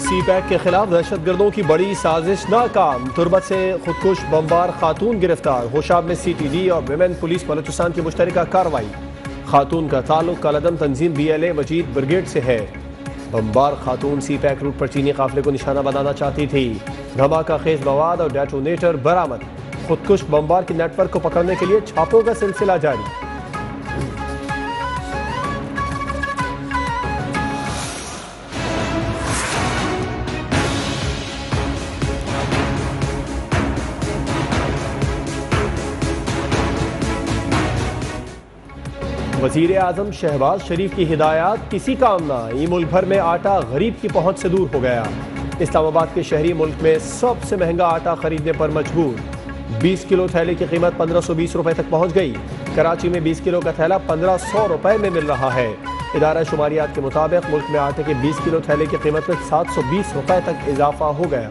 सी pack के खिलाफ दहशतगर्दों की बड़ी साजिश नाकाम। तुर्बत से खुदकुश बमबार खातून गिरफ्तार। होशाब में CTD और विमेन पुलिस बलूचिस्तान की मुश्तरका कार्रवाई। खातून का ताल्लुक कालादम तंजीम BLA वजीद ब्रिगेड से है। बमबार खातून सी पैक रूट पर चीनी काफिले को निशाना बनाना चाहती थी। धमाका खेज मवाद और डेटोनेटर बरामद। खुदकुश बमबार के नेटवर्क को पकड़ने के लिए छापों का सिलसिला जारी। वजीर आजम शहबाज शरीफ की हिदायत किसी काम ना। ये मुल्क भर में आटा गरीब की पहुंच से दूर हो गया। इस्लामाबाद के शहरी मुल्क में सबसे महंगा आटा खरीदने पर मजबूर। 20 किलो थैले की कीमत 1520 रुपए तक पहुंच गई। कराची में 20 किलो का थैला 1500 रुपए में मिल रहा है। इदारा शुमारियात के मुताबिक मुल्क में आटे के 20 किलो थैले की कीमत में 720 रुपए तक इजाफा हो गया।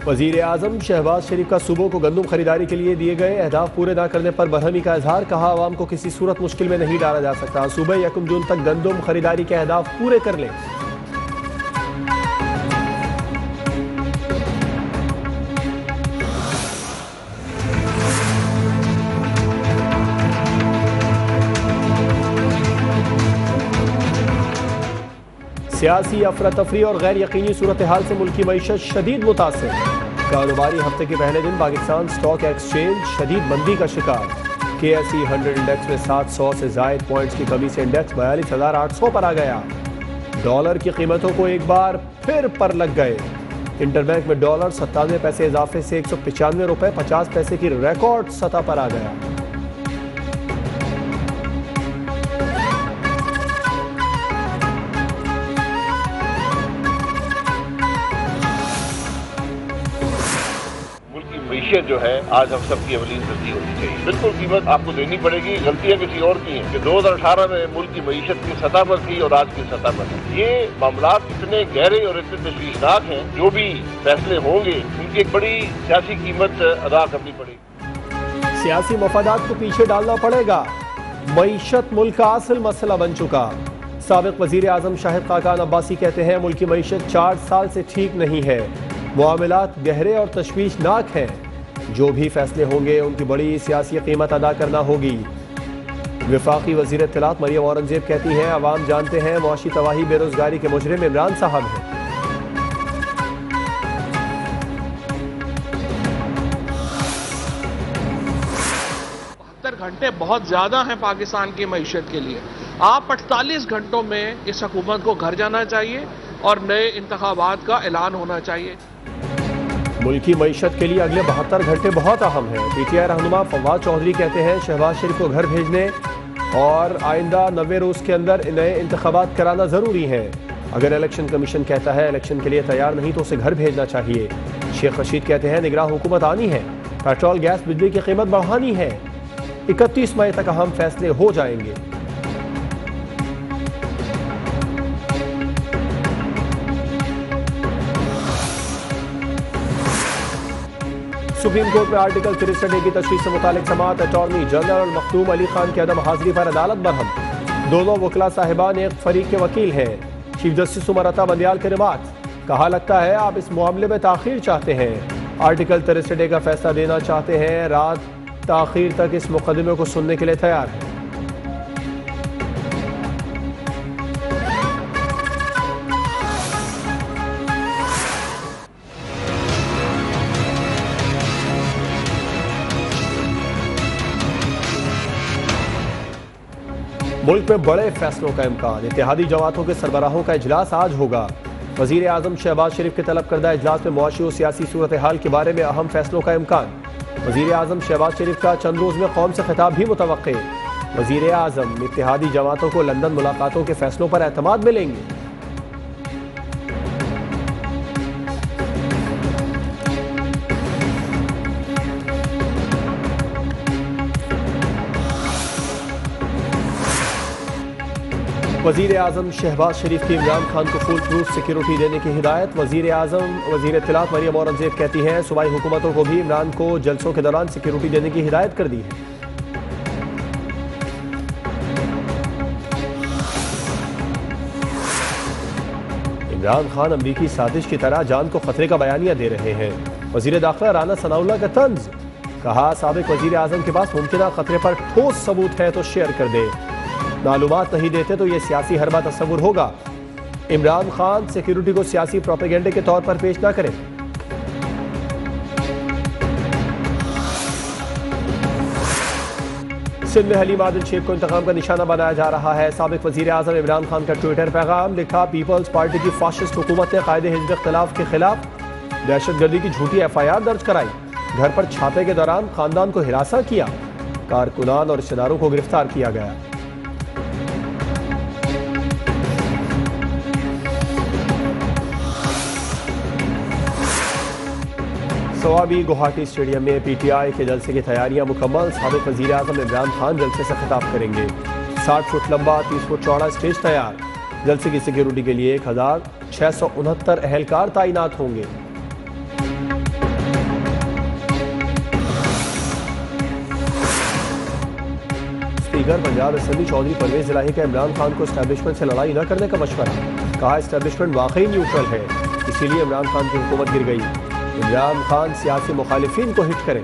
वजीर आजम शहबाज शरीफ का सूबों को गंदम खरीदारी के लिए दिए गए अहदाफ पूरे न करने पर बरहमी का इजहार। कहा आवाम को किसी सूरत मुश्किल में नहीं डाला जा सकता। सूबे 1 जून तक गंदम खरीदारी के अहदाफ पूरे कर लें। सियासी अफरा तफरी और गैर यकीनी सूरत हाल से मुल्क की मईशत शदीद मुतासिर। कारोबारी हफ्ते के पहले दिन पाकिस्तान स्टॉक एक्सचेंज शदीद मंदी का शिकार। KSE 100 इंडेक्स में 700 से जायद पॉइंट्स की कमी से इंडेक्स 42,800 पर आ गया। डॉलर की कीमतों को एक बार फिर पर लग गए। इंटरबैंक में डॉलर 97 पैसे इजाफे से 195 रुपए 50 पैसे की रिकॉर्ड सतह पर आ गया। मीशत जो है आज हम सबकी अवलीन तरजीह होनी चाहिए। बिल्कुल कीमत आपको देनी पड़ेगी। गलतियां किसी और की हैं कि 2018 में मुल्क की मईशत की सतह पर थी और आज की सतह पर है। ये मामलात इतने गहरे और इतने तशवीशनाक हैं, जो भी फैसले होंगे उनकी एक बड़ी सियासी कीमत अदा करनी पड़ेगी। सियासी मफादात को पीछे डालना पड़ेगा। मईशत मुल्क का असल मसला बन चुका। साबिक वजीर आजम शाहिद खाकान अब्बासी कहते हैं मुल्क की मईशत 4 साल से ठीक नहीं है। मामलात गहरे और तशवीशनाक हैं। जो भी फैसले होंगे उनकी बड़ी सियासी कीमत अदा करना होगी। वफाकी वजीर इत्तलात मरियम औरंगजेब कहती हैं अवाम जानते हैं मुआशी तबाही बेरोजगारी के मुजरिम इमरान साहब हैं। 72 घंटे बहुत ज्यादा हैं पाकिस्तान की मईशत के लिए। आप 48 घंटों में इस हुकूमत को घर जाना चाहिए और नए इंतखाबात का ऐलान होना चाहिए। मुल्क की मईशत के लिए अगले 72 घंटे बहुत अहम हैं। PTI रहनुमा फवाद चौधरी कहते हैं शहबाज शरीफ को घर भेजने और आइंदा 90 रोज़ के अंदर नए इंतखाबात कराना ज़रूरी है। अगर इलेक्शन कमीशन कहता है इलेक्शन के लिए तैयार नहीं तो उसे घर भेजना चाहिए। शेख रशीद कहते हैं निगरान हुकूमत आनी है। पेट्रोल गैस बिजली की कीमत बढ़ानी है। 31 मई तक अहम फैसले हो जाएंगे। सुप्रीम कोर्ट में आर्टिकल 63 की तशरीह से मुतालिक समाअत। अटॉर्नी जनरल मखदूम अली खान की अदम हाजिरी पर अदालत बरहम। दोनों वकला साहिबान एक फरीक के वकील हैं। चीफ जस्टिस उमर अता बंदियाल के रिमार्क। कहा लगता है आप इस मामले में ताखीर चाहते हैं। आर्टिकल 63 का फैसला देना चाहते हैं। रात ताखीर तक इस मुकदमे को सुनने के लिए तैयार है। मुल्क में बड़े फैसलों का इम्कान। इत्तेहादी जमातों के सरबराहों का इजलास आज होगा। वजीर आजम शहबाज शरीफ के तलब करदा इजलास में मुआशी और सियासी सूरत हाल के बारे में अहम फैसलों का इम्कान। वजीर आजम शहबाज शरीफ का चंद रोज में कौम से खिताब भी मुतवक्के। वजीर आजम इत्तेहादी जमातों को लंदन मुलाकातों के फैसलों पर एतमाद मिलेंगे। वजीर आजम शहबाज शरीफ की इमरान खान को फुल प्रूफ सिक्योरिटी देने की हिदायत। वजीर आजम वजीर इत्तलात मरियम औरंगजेब कहती हैं सूबाई हुकूमतों को भी इमरान को जलसों के दौरान सिक्योरिटी देने की हिदायत कर दी है। इमरान खान अमरीकी साजिश की तरह जान को खतरे का बयानिया दे रहे हैं। वजीर दाखिला राना सनाउल्लाह का तंज, कहा साबिक वजीर आजम के पास मुमकिन खतरे पर ठोस सबूत है तो शेयर कर दे, मालूमात नहीं देते तो यह सियासी हरबा तस्वुर होगा। इमरान खान सिक्योरिटी को सियासी प्रोपेगेंडे के तौर पर पेश ना करें। सिंध में हलीम आदिल शेख को इंतकाम का निशाना बनाया जा रहा है। साबिक वजीर आजम इमरान खान का ट्विटर पैगाम, लिखा पीपल्स पार्टी की फाशिस्ट हुकूमत ने कायदे हिज़्ब इख्तिलाफ के खिलाफ दहशतगर्दी की झूठी FIR दर्ज कराई, घर पर छापे के दौरान खानदान को हिरासा किया, कारकुनान और रिश्तेदारों को गिरफ्तार किया गया। सवाबी गुवाहाटी स्टेडियम में PTI के जलसे की तैयारियां मुकम्मल। साबिक वजीर आजम इमरान खान जलसे से खिताब करेंगे। 60 फुट लंबा 30 फुट चौड़ा स्टेज तैयार। जलसे की सिक्योरिटी के लिए 1669 एहलकार तैनात होंगे। स्पीकर पंजाब असेंबली चौधरी परवेज इलाही का इमरान खान को एस्टेब्लिशमेंट से लड़ाई न करने का मशवरा, कहा एस्टेब्लिशमेंट वाकई न्यूट्रल है, इसीलिए इमरान खान की हुकूमत गिर गई। इमरान खान सियासी मुखालिफिन को हिट करें।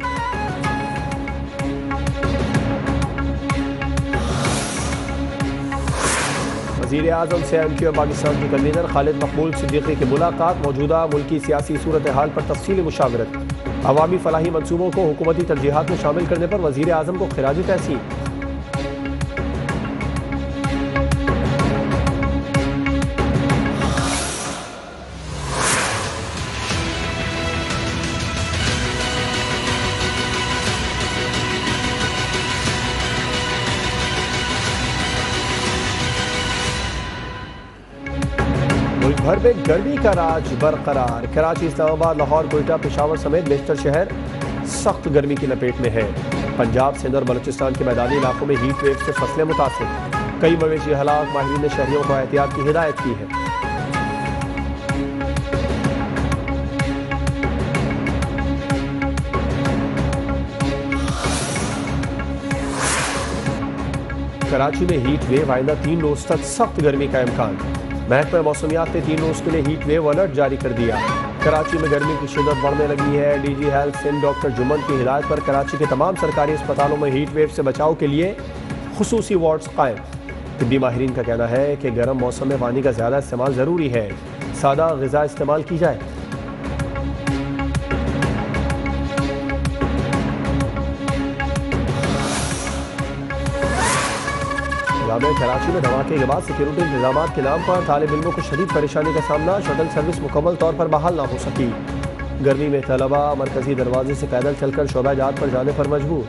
वज़ीर आज़म से MQ पाकिस्तान के कन्वीनर खालिद मकबूल सिद्दीकी की मुलाकात, मौजूदा मुल्की सियासी सूरत हाल पर तफसीली मुशावरत। अवामी फलाही मनसूबों को हुकूमती तरजीहात में शामिल करने पर वज़ीर आज़म को खिराज तहसीन। मुल्क भर में गर्मी का राज बरकरार। कराची, इस्लामाबाद, लाहौर, कोयटा, पेशावर समेत बेशतर शहर सख्त गर्मी की लपेट में है। पंजाब, सिंध और बलूचिस्तान के मैदानी इलाकों में हीट वेव से फसलें मुतासिर, कई मवेशी हलाक। माहिरीन ने शहरियों को एहतियात की हिदायत की है। कराची में हीट वेव आइंदा 3 रोज तक सख्त गर्मी का इम्कान। महकमा मौसमियात ने 3 रोज के लिए हीट वेव अलर्ट जारी कर दिया। कराची में गर्मी की शिद्दत बढ़ने लगी है। DG health Sindh doctor Jumman की हिदायत पर कराची के तमाम सरकारी अस्पतालों में हीट वेव से बचाव के लिए खुसूसी वार्ड्स कायम। तिब्बी माहिरीन का कहना है कि गर्म मौसम में पानी का ज़्यादा इस्तेमाल ज़रूरी है, सादा ग़िज़ा इस्तेमाल की जाए। कराची में धमाके के बाद सिक्योरिटी इंतजाम के नाम पर तालिब इल्मों को शदीद परेशानी का सामना। शटल सर्विस मुकम्मल तौर पर बहाल ना हो सकी। गर्मी में तलबा मरकजी दरवाजे से पैदल चलकर शोबा-ए-जात पर जाने पर मजबूर।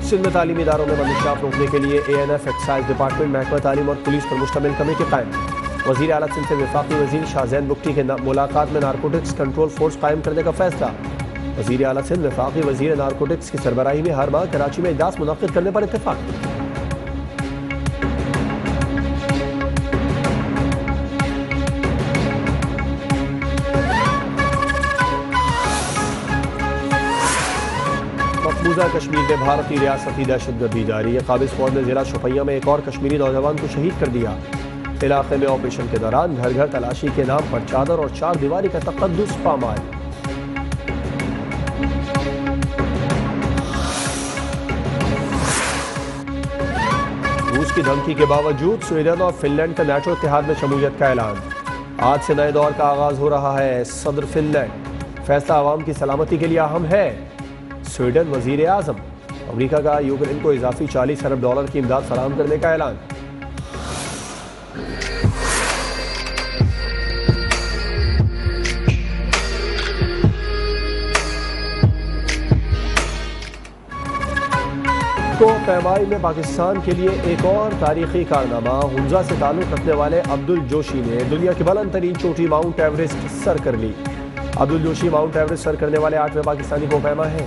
सिंध में तालीमी इदारों में बंदिशात रोकने के लिए ANF, एक्साइज डिपार्टमेंट, महकमा तालीम और पुलिस पर मुश्तमिल कमेटी कायम। वज़ीर आला सिंध से वफाकी वज़ीर शाहजैन बुगटी के मुलाकात में नारकोटिक्स कंट्रोल फोर्स कायम करने का फैसला। वज़ीर आला सिंध वफाकी वज़ीर नारकोटिक्स की सरबराही में हर माह कराची में इजलास मुनक़्क़िद करने पर इत्तेफाक। मकबूजा कश्मीर में भारतीय रियासती दहशतगर्दी जारी। काबिज फौज ने जिला शोपियां में एक और कश्मीरी नौजवान को शहीद कर दिया। इलाके में ऑपरेशन के दौरान घर घर तलाशी के नाम पर चादर और 4 दीवारी का तकद्दुस पामाल। रूस की धमकी के बावजूद स्वीडन और फिनलैंड का नेटो इत्तेहाद में शमूलियत का ऐलान। आज से नए दौर का आगाज हो रहा है। सदर फिनलैंड, फैसला आवाम की सलामती के लिए अहम है। स्वीडन वजीर आजम, अमरीका का यूक्रेन को इजाफी $40 अरब की इमदाद फराहम करने का ऐलान। को पैमाई में पाकिस्तान के लिए एक और तारीखी कारनामा। हुंजा से ताल्लुक रखने वाले अब्दुल जोशी ने दुनिया की बुलंद तरीन चोटी माउंट एवरेस्ट सर कर ली। अब्दुल जोशी माउंट एवरेस्ट सर करने वाले 8वें पाकिस्तानी को पैमा है।